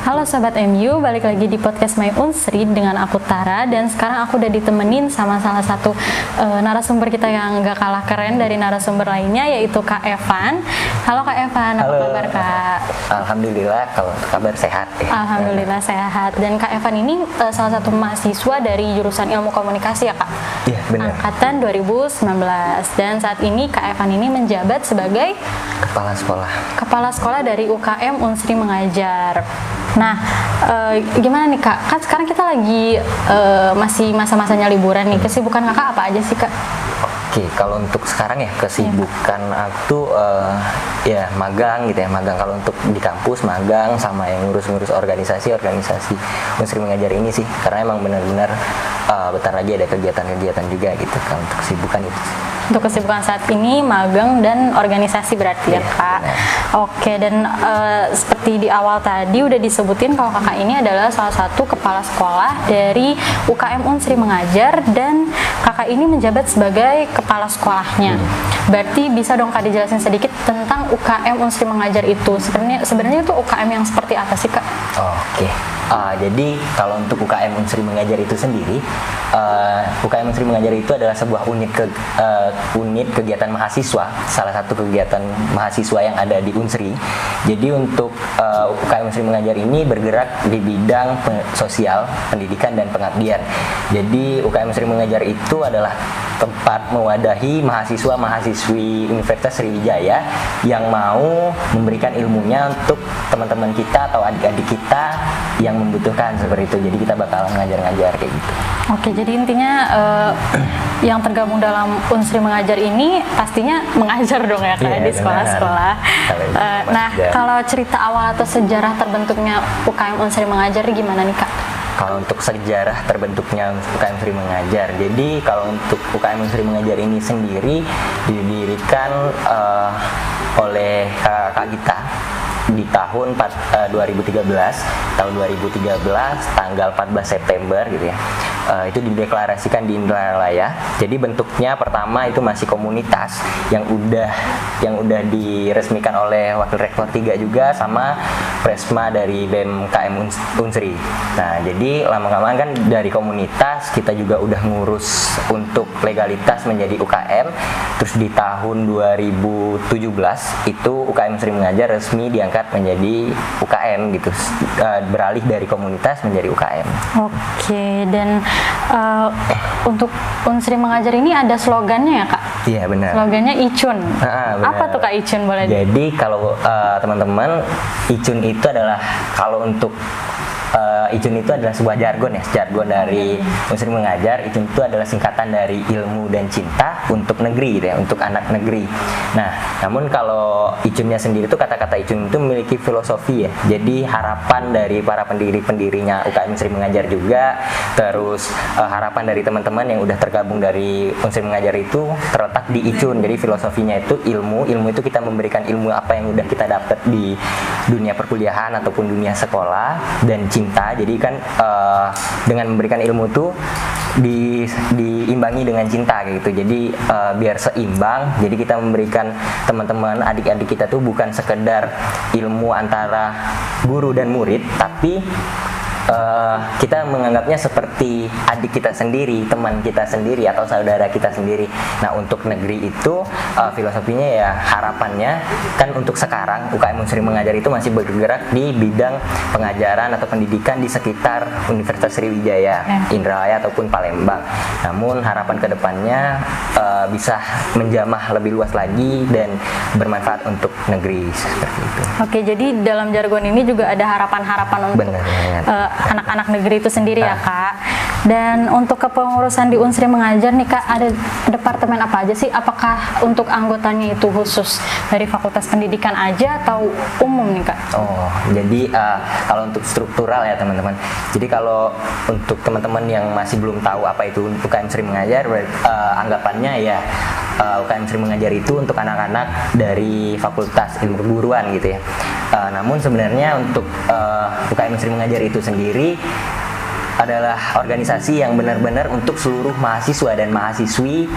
Halo Sobat MU, balik lagi di podcast My Unsri dengan aku Tara. Dan sekarang aku udah ditemenin sama salah satu narasumber kita yang gak kalah keren dari narasumber lainnya, yaitu Kak Evan. Halo Kak Evan, apa kabar Kak? Alhamdulillah, kalau kabar sehat ya. Alhamdulillah sehat. Dan Kak Evan ini salah satu mahasiswa dari jurusan Ilmu Komunikasi ya Kak? Iya benar. Angkatan 2019. Dan saat ini Kak Evan ini menjabat sebagai Kepala Sekolah dari UKM Unsri Mengajar. Nah, gimana nih Kak? Kan sekarang kita lagi masih masa-masanya liburan nih. Kesibukan Kakak apa aja sih Kak? Oke, kalau untuk sekarang ya kesibukan aku tuh ya magang gitu ya, magang. Kalau untuk di kampus magang sama yang ngurus-ngurus organisasi Unsri Mengajar ini sih, karena emang benar-benar bentar lagi ada kegiatan-kegiatan juga gitu kan untuk kesibukan itu. Untuk kesibukan saat ini magang dan organisasi berarti ya Kak. Benar. Oke, dan seperti di awal tadi udah disebutin kalau Kakak ini adalah salah satu kepala sekolah dari UKM Unsri Mengajar dan Kakak ini menjabat sebagai kepala sekolahnya. Berarti bisa dong Kak dijelasin sedikit tentang UKM Unsri Mengajar itu. Sebenarnya itu UKM yang seperti apa sih Kak? Oke. Jadi kalau untuk UKM Unsri Mengajar itu sendiri, UKM Unsri Mengajar itu adalah sebuah unit kegiatan mahasiswa, salah satu kegiatan mahasiswa yang ada di Unsri. Jadi untuk UKM Unsri Mengajar ini bergerak di bidang sosial, pendidikan, dan pengabdian. Jadi UKM Unsri Mengajar itu adalah tempat mewadahi mahasiswa-mahasiswi Universitas Sriwijaya yang mau memberikan ilmunya untuk teman-teman kita atau adik-adik kita yang membutuhkan seperti itu. Jadi kita bakalan ngajar-ngajar kayak gitu. Oke, jadi intinya yang tergabung dalam Unsri Mengajar ini pastinya mengajar dong ya Kak, di sekolah-sekolah. Nah, kalau cerita awal atau sejarah terbentuknya UKM Unsri Mengajar gimana nih Kak? Kalau untuk sejarah terbentuknya UKM Unsri Mengajar, jadi kalau untuk UKM Unsri Mengajar ini sendiri didirikan oleh Kak Gita di tahun 2013 tanggal 14 September gitu ya. Itu dideklarasikan di Indralaya. Jadi bentuknya pertama itu masih komunitas yang udah diresmikan oleh Wakil Rektor 3 juga sama Presma dari BEM KM Unsri. Nah, jadi lama-lama kan dari komunitas kita juga udah ngurus untuk legalitas menjadi UKM. Terus di tahun 2017 itu UKM Unsri Mengajar resmi diangkat menjadi UKM gitu, beralih dari komunitas menjadi UKM. Oke, dan untuk Unsri Mengajar ini ada slogannya ya Kak? Iya benar. Slogannya Icun. Apa tuh Kak Icun boleh? Jadi kalau teman-teman, Icun itu adalah kalau untuk Icun itu adalah sebuah jargon dari Unsri Mengajar. Icun itu adalah singkatan dari ilmu dan cinta untuk negeri gitu ya, untuk anak negeri. Nah, namun kalau Icunnya sendiri itu kata-kata Icun itu memiliki filosofi ya. Jadi harapan dari para pendirinya UKM Unsri Mengajar juga, terus harapan dari teman-teman yang udah tergabung dari Unsri Mengajar itu terletak di Icun. Jadi filosofinya itu ilmu itu kita memberikan ilmu apa yang udah kita dapat di dunia perkuliahan ataupun dunia sekolah, dan cinta. Jadi kan dengan memberikan ilmu itu diimbangi dengan cinta kayak gitu. Jadi biar seimbang. Jadi kita memberikan teman-teman adik-adik kita tuh bukan sekedar ilmu antara guru dan murid, tapi kita menganggapnya seperti adik kita sendiri, teman kita sendiri, atau saudara kita sendiri. Nah, untuk negeri itu filosofinya ya, harapannya kan untuk sekarang UKM Unsri Mengajar itu masih bergerak di bidang pengajaran atau pendidikan di sekitar Universitas Sriwijaya, Indralaya ataupun Palembang. Namun harapan kedepannya bisa menjamah lebih luas lagi dan bermanfaat untuk negeri seperti itu. Oke, jadi dalam jargon ini juga ada harapan-harapan untuk anak-anak negeri itu sendiri ya Kak. Dan untuk kepengurusan di Unsri Mengajar nih Kak, ada departemen apa aja sih? Apakah untuk anggotanya itu khusus dari Fakultas Pendidikan aja atau umum nih Kak? Oh, jadi kalau untuk struktural ya teman-teman. Jadi kalau untuk teman-teman yang masih belum tahu apa itu UKM Unsri Mengajar, anggapannya ya UKM Unsri Mengajar itu untuk anak-anak dari Fakultas Ilmu Keguruan gitu ya. Namun sebenarnya untuk UKM Unsri Mengajar itu sendiri adalah organisasi yang benar-benar untuk seluruh mahasiswa dan mahasiswi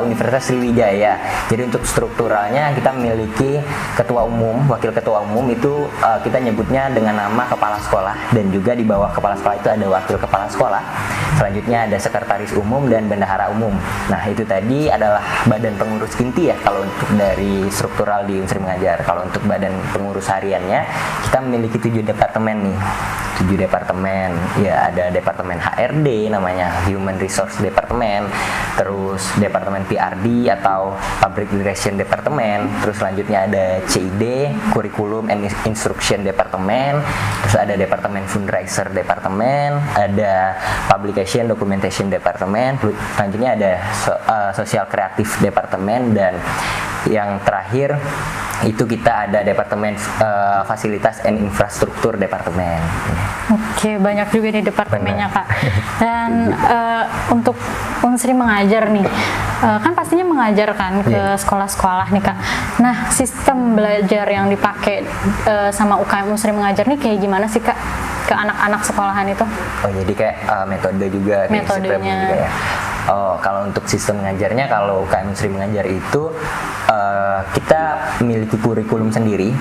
Universitas Sriwijaya. Jadi untuk strukturalnya kita memiliki ketua umum, wakil ketua umum itu kita nyebutnya dengan nama kepala sekolah, dan juga di bawah kepala sekolah itu ada wakil kepala sekolah. Selanjutnya ada sekretaris umum dan bendahara umum. Nah, itu tadi adalah badan pengurus inti ya kalau untuk dari struktural di Unsri Mengajar. Kalau untuk badan pengurus hariannya kita memiliki 7 departemen nih. 7 departemen, ya ada departemen HRD namanya Human Resource Department, terus departemen PRD atau Public Relation Department, terus selanjutnya ada CID Curriculum and Instruction Department, terus ada departemen Fundraiser Department, ada Publication Documentation Department, selanjutnya ada Social Creative Department, dan yang terakhir itu kita ada departemen Fasilitas and Infrastruktur Departemen. Oke, banyak juga nih departemennya Kak. Dan untuk Unsri Mengajar nih, kan pastinya mengajar kan ke sekolah-sekolah nih Kak. Nah, sistem belajar yang dipakai sama UKM Unsri Mengajar nih kayak gimana sih Kak ke anak-anak sekolahan itu? Oh, jadi kayak metode juga, metodenya juga ya. Oh, kalau untuk sistem mengajarnya, kalau UKM Unsri Mengajar itu kita memiliki kurikulum sendiri,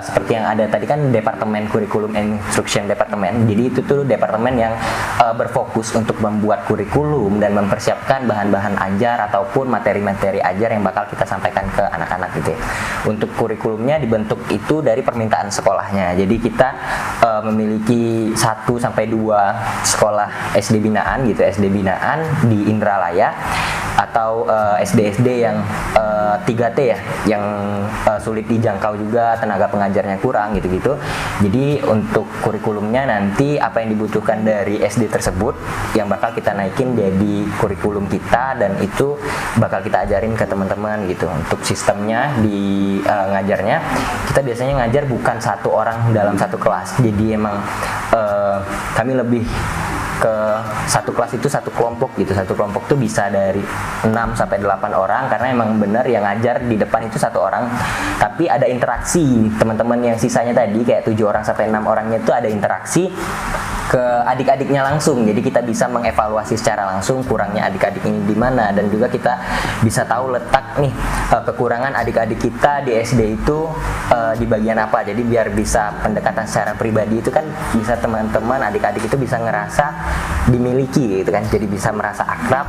seperti yang ada tadi kan departemen Curriculum and Instruction Department. Jadi itu tuh departemen yang berfokus untuk membuat kurikulum dan mempersiapkan bahan-bahan ajar ataupun materi-materi ajar yang bakal kita sampaikan ke anak-anak gitu ya. Untuk kurikulumnya dibentuk itu dari permintaan sekolahnya. Jadi kita memiliki 1 sampai 2 sekolah SD binaan gitu, SD binaan di Indralaya, atau SD-SD yang 3T ya, yang sulit dijangkau juga, tenaga pengajarnya kurang gitu-gitu. Jadi untuk kurikulumnya nanti apa yang dibutuhkan dari SD tersebut yang bakal kita naikin jadi kurikulum kita, dan itu bakal kita ajarin ke teman-teman gitu. Untuk sistemnya di ngajarnya, kita biasanya ngajar bukan 1 orang dalam 1 kelas. Jadi emang kami lebih ke 1 kelas itu 1 kelompok gitu. 1 kelompok tuh bisa dari 6 sampai 8 orang, karena emang bener yang ngajar di depan itu 1 orang, tapi ada interaksi teman-teman yang sisanya tadi kayak 7 orang sampai 6 orangnya itu ada interaksi ke adik-adiknya langsung. Jadi kita bisa mengevaluasi secara langsung kurangnya adik-adik ini di mana, dan juga kita bisa tahu letak nih kekurangan adik-adik kita di SD itu di bagian apa. Jadi biar bisa pendekatan secara pribadi itu kan bisa teman-teman adik-adik itu bisa ngerasa dimiliki gitu kan. Jadi bisa merasa akrab,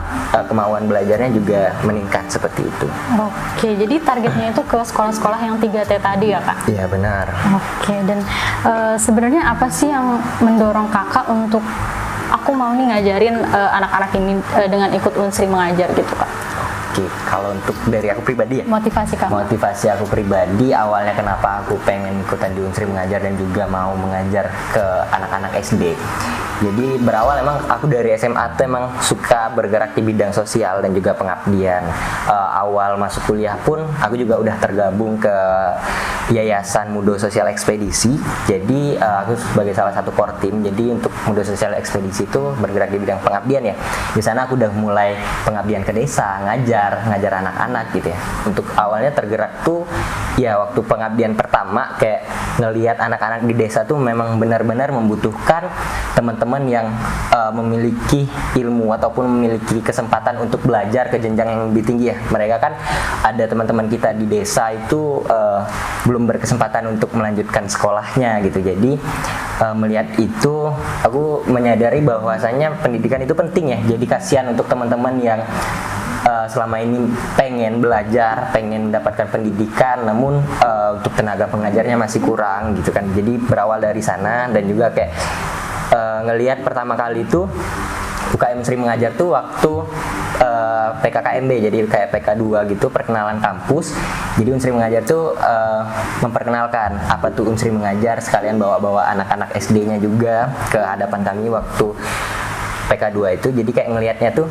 kemauan belajarnya juga meningkat seperti itu. Oke, jadi targetnya itu ke sekolah-sekolah yang 3T tadi ya Kak? Iya benar. Oke, dan sebenarnya apa sih yang mendorong Kakak untuk aku mau nih ngajarin anak-anak ini dengan ikut Unsri Mengajar gitu Kak? Oke, kalau untuk dari aku pribadi ya, motivasi Kak? Motivasi aku pribadi awalnya kenapa aku pengen ikutan di Unsri Mengajar dan juga mau mengajar ke anak-anak SD. Jadi berawal emang aku dari SMA tuh emang suka bergerak di bidang sosial dan juga pengabdian. Awal masuk kuliah pun aku juga udah tergabung ke Yayasan Mudo Sosial Ekspedisi. Jadi aku sebagai salah satu core team. Jadi untuk Mudo Sosial Ekspedisi itu bergerak di bidang pengabdian ya. Di sana aku udah mulai pengabdian ke desa, ngajar anak-anak gitu ya. Untuk awalnya tergerak tuh ya waktu pengabdian pertama, kayak ngelihat anak-anak di desa tuh memang benar-benar membutuhkan teman-teman yang memiliki ilmu ataupun memiliki kesempatan untuk belajar ke jenjang yang lebih tinggi ya. Mereka kan ada teman-teman kita di desa itu belum berkesempatan untuk melanjutkan sekolahnya gitu. Jadi melihat itu aku menyadari bahwasanya pendidikan itu penting ya. Jadi kasihan untuk teman-teman yang selama ini pengen belajar, pengen mendapatkan pendidikan, namun untuk tenaga pengajarnya masih kurang gitu kan. Jadi berawal dari sana, dan juga kayak ngelihat pertama kali itu UKM Unsri Mengajar tuh waktu PKKMB, jadi kayak PK2 gitu, perkenalan kampus. Jadi Unsri Mengajar tuh memperkenalkan apa tuh Unsri Mengajar, sekalian bawa-bawa anak-anak SD-nya juga ke hadapan kami waktu PK2 itu. Jadi kayak ngelihatnya tuh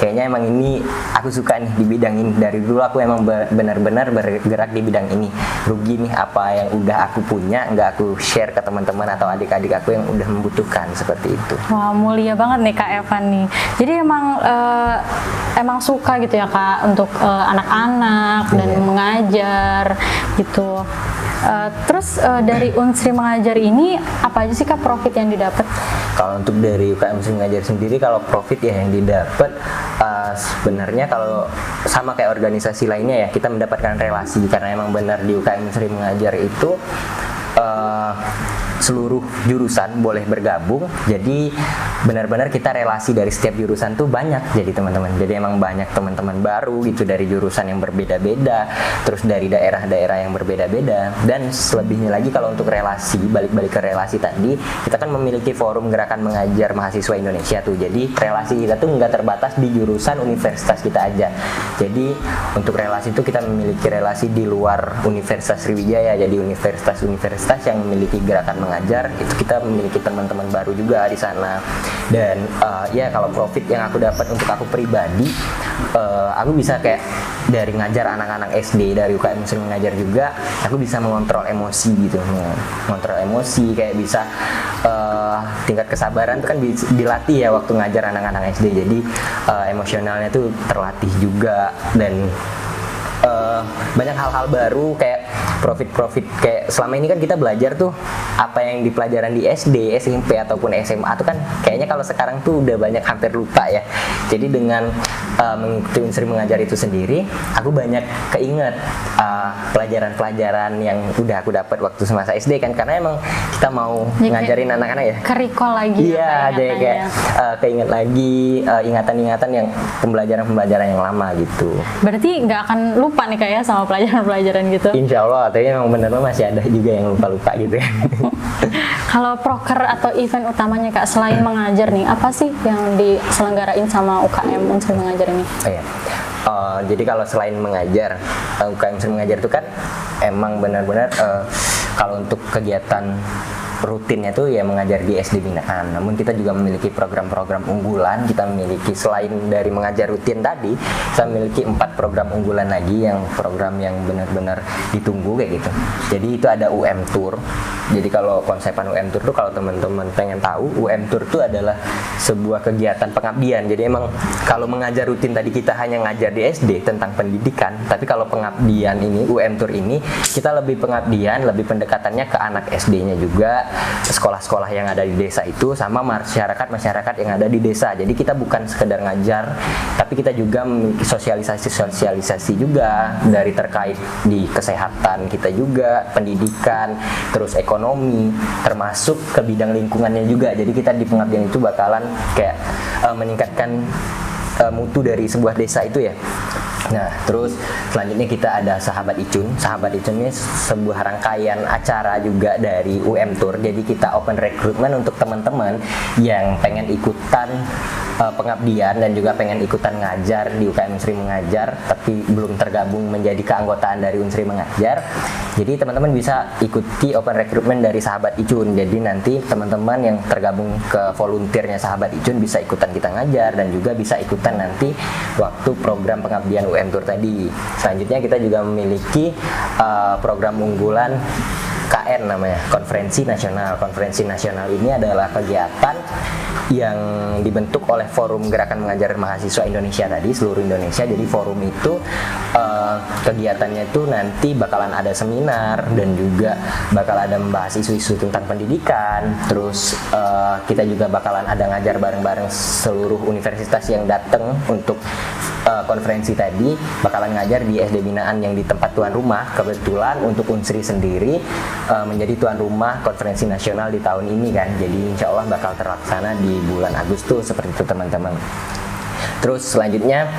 kayaknya emang ini aku suka nih di bidang ini. Dari dulu aku emang benar-benar bergerak di bidang ini. Rugi nih apa yang udah aku punya nggak aku share ke teman-teman atau adik-adik aku yang udah membutuhkan, seperti itu. Wah, mulia banget nih Kak Evan nih. Jadi emang suka gitu ya Kak untuk anak-anak dan mengajar gitu. Dari Unsri Mengajar ini apa aja sih Kak profit yang didapat? Kalau untuk dari UKM Unsri Mengajar sendiri, kalau profit ya yang didapat sebenarnya kalau sama kayak organisasi lainnya ya, kita mendapatkan relasi karena emang benar di UKM Unsri Mengajar itu seluruh jurusan boleh bergabung, jadi benar-benar kita relasi dari setiap jurusan tuh banyak, jadi teman-teman, jadi emang banyak teman-teman baru gitu dari jurusan yang berbeda-beda, terus dari daerah-daerah yang berbeda-beda. Dan selebihnya lagi kalau untuk relasi, balik-balik ke relasi tadi, kita kan memiliki forum gerakan mengajar mahasiswa Indonesia tuh, jadi relasi kita tuh nggak terbatas di jurusan universitas kita aja. Jadi untuk relasi itu kita memiliki relasi di luar Universitas Sriwijaya, jadi universitas-universitas yang memiliki gerakan mengajar itu kita memiliki teman-teman baru juga di sana. Dan ya kalau profit yang aku dapat untuk aku pribadi, aku bisa kayak dari ngajar anak-anak SD dari UKM Unsri Mengajar juga, aku bisa mengontrol emosi gitu, mengontrol emosi, kayak bisa tingkat kesabaran itu kan dilatih ya waktu ngajar anak-anak SD, jadi emosionalnya tuh terlatih juga. Dan banyak hal-hal baru kayak profit kayak selama ini kan kita belajar tuh apa yang di pelajaran di SD, SMP ataupun SMA tuh kan kayaknya kalau sekarang tuh udah banyak hampir lupa ya. Jadi dengan mengikuti Unsri Mengajar itu sendiri, aku banyak keinget pelajaran-pelajaran yang udah aku dapat waktu semasa SD kan, karena emang kita mau ngajarin anak-anak ya. Kerikol lagi. Iya, jadi kayak keinget lagi ingatan-ingatan yang pembelajaran-pembelajaran yang lama gitu. Berarti nggak akan lupa nih kayak sama pelajaran-pelajaran gitu? Insya Allah, tapi emang bener masih ada juga yang lupa-lupa gitu ya. Kalau proker atau event utamanya Kak selain mengajar nih, apa sih yang diselenggarain sama UKM Unsri Mengajar ini? Iya. Jadi kalau selain mengajar, UKM Unsri Mengajar itu kan emang benar-benar kalau untuk kegiatan rutinnya tuh ya mengajar di SD binaan. Namun kita juga memiliki program-program unggulan. Kita memiliki selain dari mengajar rutin tadi, kita memiliki 4 program unggulan lagi yang program yang benar-benar ditunggu kayak gitu. Jadi itu ada UM Tour. Jadi kalau konsepan UM Tour tuh kalau teman-teman pengen tahu, UM Tour tuh adalah sebuah kegiatan pengabdian. Jadi emang kalau mengajar rutin tadi kita hanya ngajar di SD tentang pendidikan, tapi kalau pengabdian ini UM Tour ini kita lebih pengabdian, lebih pendekatannya ke anak SD-nya juga, sekolah-sekolah yang ada di desa itu sama masyarakat yang ada di desa. Jadi kita bukan sekedar ngajar, tapi kita juga memiliki sosialisasi juga dari terkait di kesehatan kita juga, pendidikan, terus ekonomi, termasuk ke bidang lingkungannya juga. Jadi kita di pengabdian itu bakalan kayak meningkatkan mutu dari sebuah desa itu ya. Nah, terus selanjutnya kita ada Sahabat Icun. Sahabat Icun ini sebuah rangkaian acara juga dari UM Tour. Jadi kita open recruitment untuk teman-teman yang pengen ikutan pengabdian dan juga pengen ikutan ngajar di UKM Unsri Mengajar tapi belum tergabung menjadi keanggotaan dari Unsri Mengajar. Jadi teman-teman bisa ikuti open recruitment dari Sahabat Icun. Jadi nanti teman-teman yang tergabung ke volunteernya Sahabat Icun bisa ikutan kita ngajar dan juga bisa ikutan nanti waktu program pengabdian UM Tour tadi. Selanjutnya kita juga memiliki program unggulan KN namanya, Konferensi Nasional. Konferensi Nasional ini adalah kegiatan yang dibentuk oleh Forum Gerakan Mengajar Mahasiswa Indonesia tadi, seluruh Indonesia. Jadi forum itu kegiatannya itu nanti bakalan ada seminar dan juga bakal ada membahas isu-isu tentang pendidikan. Terus kita juga bakalan ada ngajar bareng-bareng seluruh universitas yang datang untuk konferensi tadi, bakalan ngajar di SD binaan yang di tempat tuan rumah. Kebetulan untuk Unsri sendiri menjadi tuan rumah konferensi nasional di tahun ini kan. Jadi insya Allah bakal terlaksana di bulan Agustus seperti itu teman-teman. Terus selanjutnya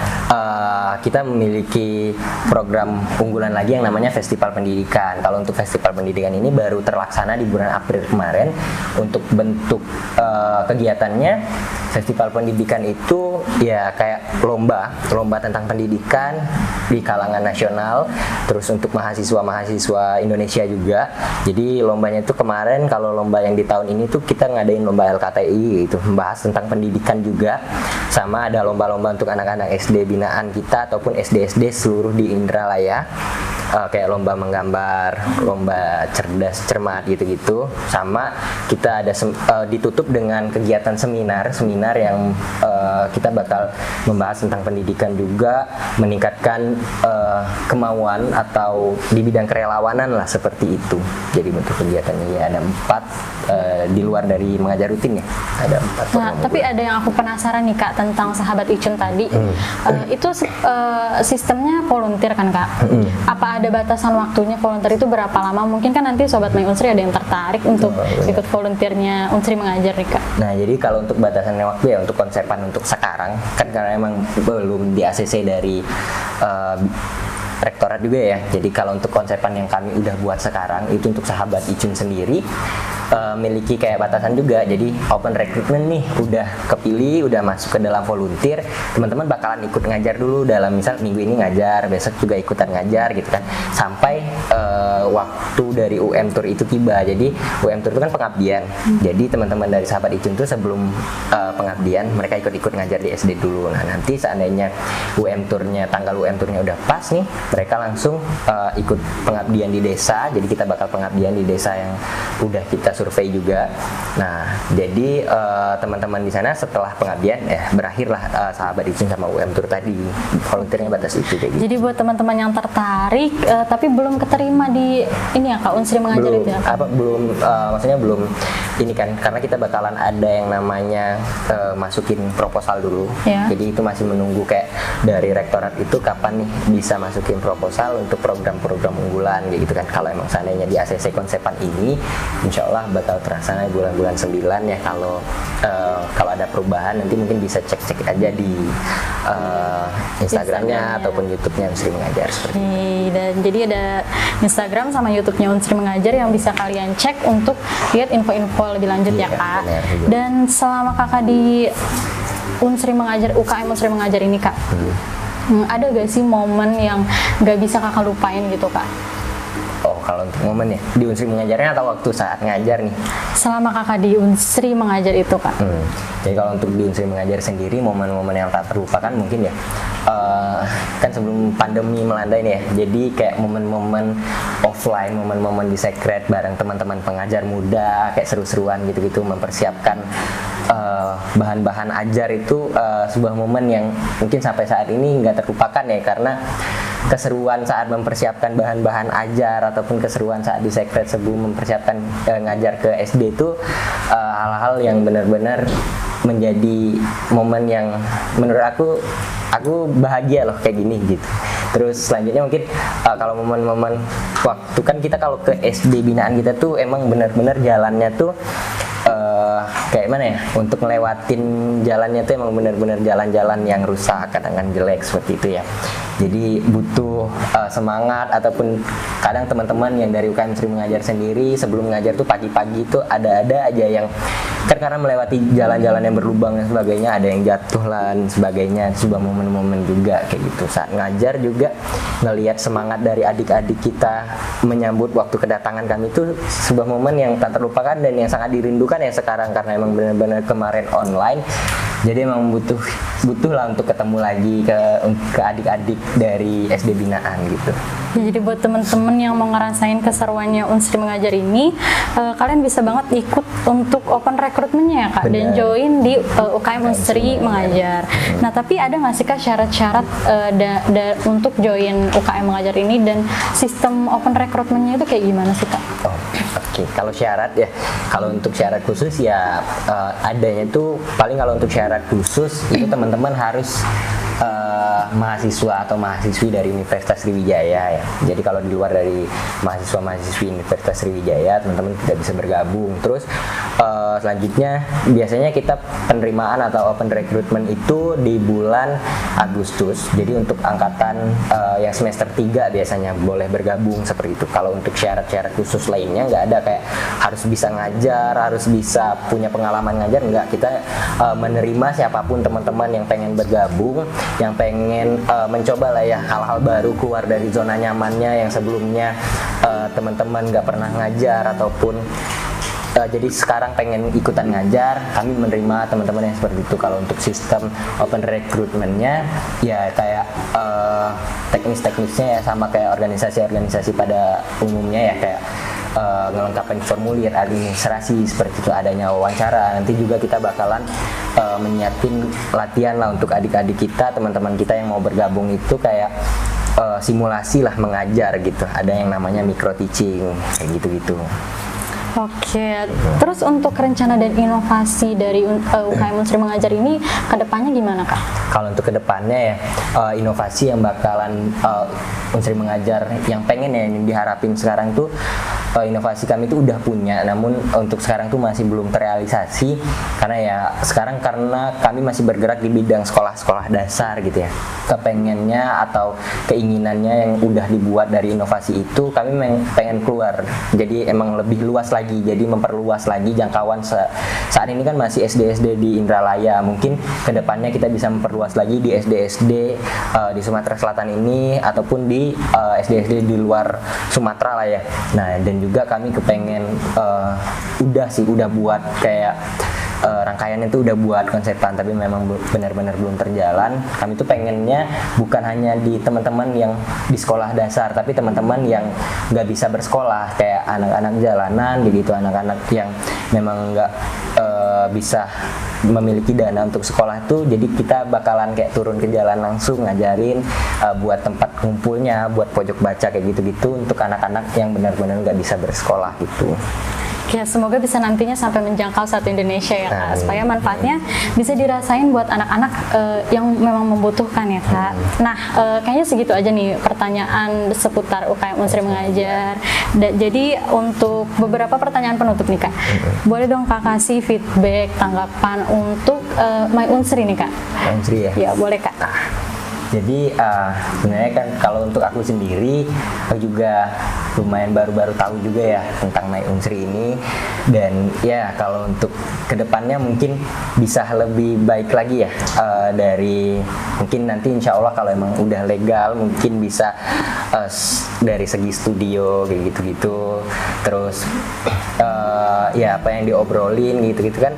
kita memiliki program unggulan lagi yang namanya Festival Pendidikan. Kalau untuk Festival Pendidikan ini baru terlaksana di bulan April kemarin. Untuk bentuk kegiatannya, Festival Pendidikan itu ya kayak lomba tentang pendidikan di kalangan nasional. Terus untuk mahasiswa Indonesia juga. Jadi lombanya itu kemarin, kalau lomba yang di tahun ini tuh kita ngadain lomba LKTI itu, membahas tentang pendidikan juga. Sama ada lomba-lomba untuk anak-anak SD binaan kita ataupun SD-SD seluruh di Indralaya. kayak lomba menggambar, lomba cerdas cermat gitu-gitu. Sama kita ada ditutup dengan kegiatan seminar yang kita bakal membahas tentang pendidikan juga, meningkatkan kemauan atau di bidang kerelawanan lah, seperti itu. Jadi bentuk kegiatannya ya ada 4 di luar dari mengajar rutin ya, ada 4. Nah, tapi ada yang aku penasaran nih Kak tentang sahabat Icun tadi. Itu sistemnya volunteer kan Kak? Apa ada batasan waktunya volunteer itu berapa lama? Mungkin kan nanti Sobat My Unsri ada yang tertarik untuk ikut volunteernya Unsri Mengajar nih Kak. Nah, jadi kalau untuk batasannya waktu ya, untuk konsepan untuk sekarang kan karena emang belum di ACC dari rektorat juga ya. Jadi kalau untuk konsepan yang kami udah buat sekarang itu untuk sahabat Icun sendiri miliki kayak batasan juga. Jadi open recruitment nih, udah kepilih, udah masuk ke dalam volunteer, teman-teman bakalan ikut ngajar dulu dalam misal minggu ini ngajar, besok juga ikutan ngajar gitu kan, sampai waktu dari UM Tour itu tiba. Jadi UM Tour itu kan pengabdian. Jadi teman-teman dari sahabat Icun tuh sebelum pengabdian mereka ikut-ikut ngajar di SD dulu. Nah, nanti seandainya tanggal UM Tournya udah pas nih, mereka langsung ikut pengabdian di desa. Jadi kita bakal pengabdian di desa yang udah kita survei juga. Nah, jadi teman-teman di sana setelah pengabdian berakhirlah sahabat Icun sama UM Tour tadi. Volunteernya batas itu kayak gitu. Jadi buat teman-teman yang tertarik tapi belum keterima di ini ya Kak Unsri Mengajar belum, itu ya? Maksudnya belum ini kan, karena kita bakalan ada yang namanya masukin proposal dulu. Ya. Jadi itu masih menunggu kayak dari rektorat itu kapan nih bisa masukin proposal untuk program-program unggulan gitu kan. Kalau emang seandainya di ACC konsepan ini insya Allah bakal terlaksana bulan-bulan 9 ya. Kalau ada perubahan nanti mungkin bisa cek-cek aja di Instagramnya ataupun YouTube-nya Unsri Mengajar seperti itu. Dan jadi ada Instagram sama YouTube-nya Unsri Mengajar yang bisa kalian cek untuk lihat info-info lebih lanjut ya Kak. Benar, dan selama Kakak di Unsri Mengajar, UKM Unsri Mengajar ini Kak, ada gak sih momen yang gak bisa Kakak lupain gitu Kak? Oh, kalau untuk momen ya di Unsri Mengajarnya atau waktu saat ngajar nih? Selama Kakak di Unsri Mengajar itu Kak. Jadi kalau untuk di Unsri Mengajar sendiri, momen-momen yang tak terlupakan mungkin ya kan sebelum pandemi melanda ini ya, jadi kayak momen-momen offline, momen-momen di secret bareng teman-teman pengajar muda, kayak seru-seruan gitu-gitu, mempersiapkan bahan-bahan ajar itu sebuah momen yang mungkin sampai saat ini nggak terlupakan ya, karena keseruan saat mempersiapkan bahan-bahan ajar ataupun keseruan saat di secret sebelum mempersiapkan ngajar ke SD itu hal-hal yang benar-benar menjadi momen yang menurut aku bahagia loh kayak gini gitu. Terus selanjutnya mungkin kalau momen-momen waktu kan kita kalau ke SD binaan kita tuh emang benar-benar jalannya tuh kayak mana ya, untuk ngelewatin jalannya tuh emang benar-benar jalan-jalan yang rusak, kadang-kadang jelek seperti itu ya. Jadi butuh semangat, ataupun kadang teman-teman yang dari UKM Unsri Mengajar sendiri sebelum ngajar tuh pagi-pagi itu ada aja yang kan karena melewati jalan-jalan yang berlubang dan sebagainya, ada yang jatuh lah dan sebagainya. Sebuah momen-momen juga kayak gitu saat ngajar juga, ngelihat semangat dari adik-adik kita menyambut waktu kedatangan kami itu sebuah momen yang tak terlupakan dan yang sangat dirindukan ya sekarang, karena emang benar-benar kemarin online. Jadi emang butuh lah untuk ketemu lagi ke adik-adik dari SD binaan gitu. Ya, jadi buat teman-teman yang mau ngerasain keseruannya Unsri Mengajar ini, kalian bisa banget ikut untuk open recruitment-nya ya Kak. Dan join di UKM Unsri Mengajar. Nah, tapi ada nggak sih Kak syarat-syarat untuk join UKM Mengajar ini, dan sistem open recruitment-nya itu kayak gimana sih Kak? Oke, kalau syarat ya, kalau untuk syarat khusus ya adanya itu paling kalau untuk syarat khusus itu teman-teman harus mahasiswa atau mahasiswi dari Universitas Sriwijaya ya. Jadi kalau di luar dari mahasiswa-mahasiswi Universitas Sriwijaya, teman-teman tidak bisa bergabung. Terus selanjutnya biasanya kita penerimaan atau open recruitment itu di bulan Agustus. Jadi untuk angkatan yang semester 3 biasanya boleh bergabung seperti itu. Kalau untuk syarat-syarat khusus lainnya nggak ada, kayak harus bisa ngajar, harus bisa punya pengalaman ngajar, nggak. Kita menerima siapapun teman-teman yang pengen bergabung, yang pengen mencoba lah ya hal-hal baru, keluar dari zona nyamannya yang sebelumnya teman-teman nggak pernah ngajar ataupun jadi sekarang pengen ikutan ngajar, kami menerima teman-teman yang seperti itu. Kalau untuk sistem open recruitment-nya ya kayak teknis-teknisnya ya sama kayak organisasi-organisasi pada umumnya ya, kayak ngelengkapin formulir administrasi seperti itu, adanya wawancara. Nanti juga kita bakalan menyiapin latihan lah untuk adik-adik kita, teman-teman kita yang mau bergabung itu kayak simulasi lah mengajar gitu. Ada yang namanya micro teaching kayak gitu-gitu. Oke, terus untuk rencana dan inovasi dari UKM Unsri Mengajar ini kedepannya gimana Kak? Kalau untuk kedepannya ya, inovasi yang bakalan Unsri Mengajar yang pengen ya, yang diharapin sekarang tuh inovasi kami itu udah punya, namun untuk sekarang tuh masih belum terrealisasi karena ya sekarang karena kami masih bergerak di bidang sekolah-sekolah dasar gitu ya. Kepengennya atau keinginannya yang udah dibuat dari inovasi itu kami pengen keluar, jadi emang lebih luas lagi, jadi memperluas lagi jangkauan. Saat ini kan masih SD-SD di Indralaya, mungkin kedepannya kita bisa memperluas lagi di SD-SD di Sumatera Selatan ini ataupun di SD-SD di luar Sumatera lah ya. Nah, dan juga kami kepengen udah buat kayak rangkaian itu udah buat konsepan, tapi memang benar-benar belum terjalan. Kami tuh pengennya bukan hanya di teman-teman yang di sekolah dasar, tapi teman-teman yang nggak bisa bersekolah, kayak anak-anak jalanan gitu, anak-anak yang memang nggak bisa memiliki dana untuk sekolah itu. Jadi kita bakalan kayak turun ke jalan langsung ngajarin, buat tempat kumpulnya, buat pojok baca kayak gitu-gitu untuk anak-anak yang benar-benar nggak bisa bersekolah gitu. Ya, semoga bisa nantinya sampai menjangkau satu Indonesia ya Kak, supaya manfaatnya bisa dirasain buat anak-anak yang memang membutuhkan ya Kak. Nah, kayaknya segitu aja nih pertanyaan seputar UKM Unsri Mengajar. Jadi untuk beberapa pertanyaan penutup nih Kak, boleh dong Kak kasih feedback, tanggapan untuk My Unsri nih Kak? My Unsri ya? Ya, boleh Kak. Jadi sebenarnya kan kalau untuk aku sendiri, aku juga lumayan baru-baru tahu juga ya tentang My Unsri ini. Dan ya kalau untuk kedepannya mungkin bisa lebih baik lagi ya, dari mungkin nanti insya Allah kalau emang udah legal mungkin bisa dari segi studio kayak gitu-gitu. Terus ya apa yang diobrolin gitu-gitu kan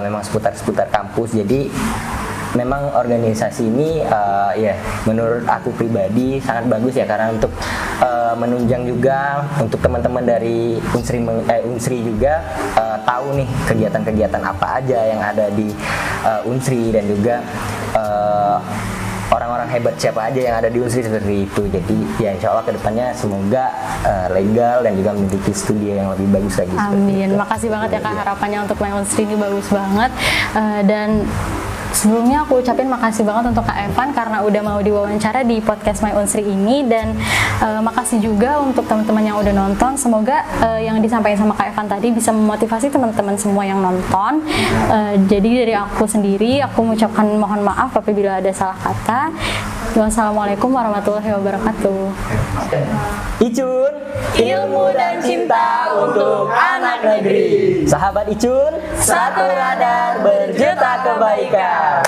memang seputar-seputar kampus. Jadi memang organisasi ini ya menurut aku pribadi sangat bagus ya, karena untuk menunjang juga untuk teman-teman dari Unsri juga tahu nih kegiatan-kegiatan apa aja yang ada di Unsri, dan juga orang-orang hebat siapa aja yang ada di Unsri seperti itu. Jadi ya insya Allah kedepannya semoga legal dan juga memiliki studio yang lebih bagus lagi. Amin. Makasih banget ya Kak, harapannya untuk My Unsri ini bagus banget. Dan sebelumnya aku ucapin makasih banget untuk Kak Evan karena udah mau diwawancara di podcast My Unsri ini, dan makasih juga untuk teman-teman yang udah nonton. Semoga yang disampaikan sama Kak Evan tadi bisa memotivasi teman-teman semua yang nonton. Jadi dari aku sendiri, aku mengucapkan mohon maaf apabila ada salah kata. Wassalamualaikum warahmatullahi wabarakatuh. Icun, ilmu dan cinta untuk anak negeri. Sahabat Icun, satu radar berjuta kebaikan.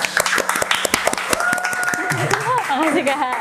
Makasih Kak.